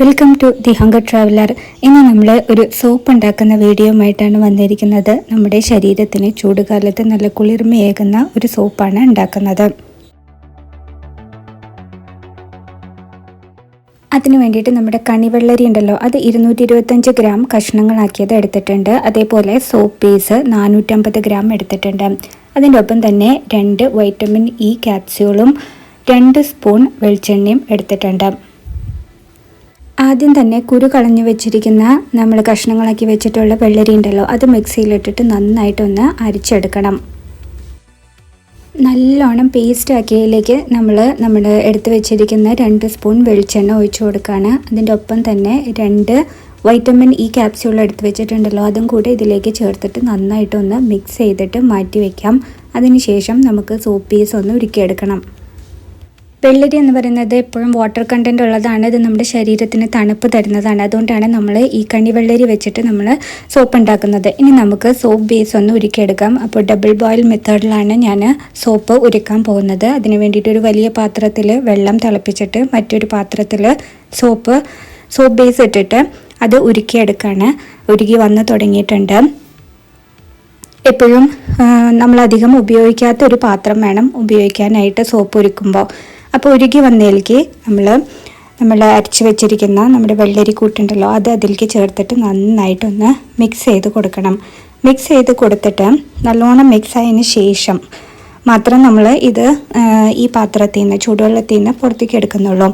Welcome to the hunger traveller. ഇന്ന് നമ്മൾ ഒരു സോപ്പ് ഉണ്ടാക്കുന്ന വീഡിയോയുമായിട്ടാണ് വന്നിരിക്കുന്നത്. നമ്മുടെ ശരീരത്തിന് ചൂടുകാലത്ത് നല്ല കുളിർമയേകുന്ന ഒരു സോപ്പാണ് ഉണ്ടാക്കുന്നത്. അതിനു വേണ്ടിയിട്ട് നമ്മുടെ കണിവെള്ളരി ഉണ്ടല്ലോ, അത് 225 ഗ്രാം കഷ്ണങ്ങളാക്കിയത് എടുത്തിട്ടുണ്ട്. അതേപോലെ സോപ്പ് പീസ് 450 ഗ്രാം എടുത്തിട്ടുണ്ട്. അതിൻ്റെ ഒപ്പം തന്നെ 2 വൈറ്റമിൻ ഇ ക്യാപ്സ്യൂളും 2 സ്പൂൺ വെളിച്ചെണ്ണയും എടുത്തിട്ടുണ്ട്. ആദ്യം തന്നെ കുരു കളഞ്ഞു വെച്ചിരിക്കുന്ന നമ്മൾ കഷ്ണങ്ങളാക്കി വെച്ചിട്ടുള്ള വെള്ളരി ഉണ്ടല്ലോ, അത് മിക്സിയിലിട്ടിട്ട് നന്നായിട്ടൊന്ന് അരിച്ചെടുക്കണം. നല്ലോണം പേസ്റ്റ് ആക്കിയതിലേക്ക് നമ്മൾ എടുത്ത് വെച്ചിരിക്കുന്ന 2 സ്പൂൺ വെളിച്ചെണ്ണ ഒഴിച്ചു കൊടുക്കുകയാണ്. അതിൻ്റെ ഒപ്പം തന്നെ 2 വൈറ്റമിൻ ഇ ക്യാപ്സ്യൂൾ എടുത്ത് വെച്ചിട്ടുണ്ടല്ലോ, അതും കൂടെ ഇതിലേക്ക് ചേർത്തിട്ട് നന്നായിട്ടൊന്ന് മിക്സ് ചെയ്തിട്ട് മാറ്റി വയ്ക്കാം. അതിനുശേഷം നമുക്ക് സോപ്പ് പീസ് ഒന്ന് ഉരുക്കിയെടുക്കണം. വെള്ളരി എന്ന് പറയുന്നത് എപ്പോഴും വാട്ടർ കണ്ടൻറ്റ് ഉള്ളതാണ്. ഇത് നമ്മുടെ ശരീരത്തിന് തണുപ്പ് തരുന്നതാണ്. അതുകൊണ്ടാണ് നമ്മൾ ഈ കണിവെള്ളരി വെച്ചിട്ട് നമ്മൾ സോപ്പ് ഉണ്ടാക്കുന്നത്. ഇനി നമുക്ക് സോപ്പ് ബേസ് ഒന്ന് ഉരുക്കിയെടുക്കാം. അപ്പോൾ ഡബിൾ ബോയിൽ മെത്തേഡിലാണ് ഞാൻ സോപ്പ് ഉരുക്കാൻ പോകുന്നത്. അതിന് വേണ്ടിയിട്ട് ഒരു വലിയ പാത്രത്തിൽ വെള്ളം തിളപ്പിച്ചിട്ട് മറ്റൊരു പാത്രത്തിൽ സോപ്പ് ബേസ് ഇട്ടിട്ട് അത് ഉരുക്കിയെടുക്കുകയാണ്. ഉരുക്കി വന്ന് തുടങ്ങിയിട്ടുണ്ട്. എപ്പോഴും നമ്മളധികം ഉപയോഗിക്കാത്ത ഒരു പാത്രം വേണം ഉപയോഗിക്കാനായിട്ട് സോപ്പ് ഉരുക്കുമ്പോൾ. അപ്പോൾ ഉരുകി വന്നതിലേക്ക് നമ്മൾ അരച്ച് വെച്ചിരിക്കുന്ന നമ്മുടെ വെള്ളരി കൂട്ടുണ്ടല്ലോ, അത് അതിലേക്ക് ചേർത്തിട്ട് നന്നായിട്ടൊന്ന് മിക്സ് ചെയ്ത് കൊടുക്കണം. മിക്സ് ചെയ്ത് കൊടുത്തിട്ട് നല്ലോണം മിക്സ് ആയതിന് ശേഷം മാത്രം നമ്മൾ ഇത് ഈ പാത്രത്തിൽ നിന്ന് ചൂടുവെള്ളത്തിൽ നിന്ന് പുറത്തേക്ക് എടുക്കുന്നുള്ളൂ.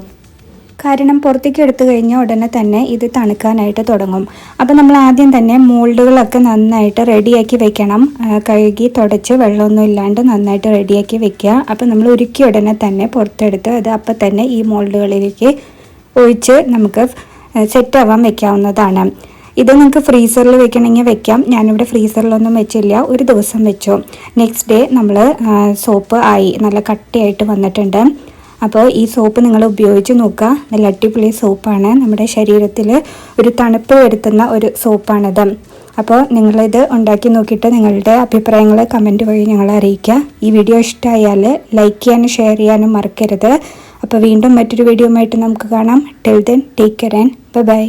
കാരണം പുറത്തേക്ക് എടുത്തു കഴിഞ്ഞാൽ ഉടനെ തന്നെ ഇത് തണുക്കാനായിട്ട് തുടങ്ങും. അപ്പോൾ നമ്മൾ ആദ്യം തന്നെ മോൾഡുകളൊക്കെ നന്നായിട്ട് റെഡിയാക്കി വെക്കണം. കഴുകി തുടച്ച് വെള്ളമൊന്നും ഇല്ലാണ്ട് നന്നായിട്ട് റെഡിയാക്കി വെക്കുക. അപ്പോൾ നമ്മൾ ഉരുക്കി ഉടനെ തന്നെ പുറത്തെടുത്ത് അത് അപ്പം തന്നെ ഈ മോൾഡുകളിലേക്ക് ഒഴിച്ച് നമുക്ക് സെറ്റാവാൻ വെക്കാവുന്നതാണ്. ഇത് നിങ്ങൾക്ക് ഫ്രീസറിൽ വെക്കണമെങ്കിൽ വെക്കാം. ഞാനിവിടെ ഫ്രീസറിലൊന്നും വെച്ചില്ല, ഒരു ദിവസം വെച്ചു. നെക്സ്റ്റ് ഡേ നമ്മൾ സോപ്പ് ആയി നല്ല കട്ടിയായിട്ട് വന്നിട്ടുണ്ട്. അപ്പോൾ ഈ സോപ്പ് നിങ്ങൾ ഉപയോഗിച്ച് നോക്കുക. നല്ല അടിപൊളി സോപ്പാണ്. നമ്മുടെ ശരീരത്തിൽ ഒരു തണുപ്പ് വരുത്തുന്ന ഒരു സോപ്പാണിത്. അപ്പോൾ നിങ്ങളിത് ഉണ്ടാക്കി നോക്കിയിട്ട് നിങ്ങളുടെ അഭിപ്രായങ്ങൾ കമൻറ്റ് വഴി ഞങ്ങളെ അറിയിക്കുക. ഈ വീഡിയോ ഇഷ്ടമായാൽ ലൈക്ക് ചെയ്യാനും ഷെയർ ചെയ്യാനും മറക്കരുത്. അപ്പോൾ വീണ്ടും മറ്റൊരു വീഡിയോ ആയിട്ട് നമുക്ക് കാണാം. Till then take care and by.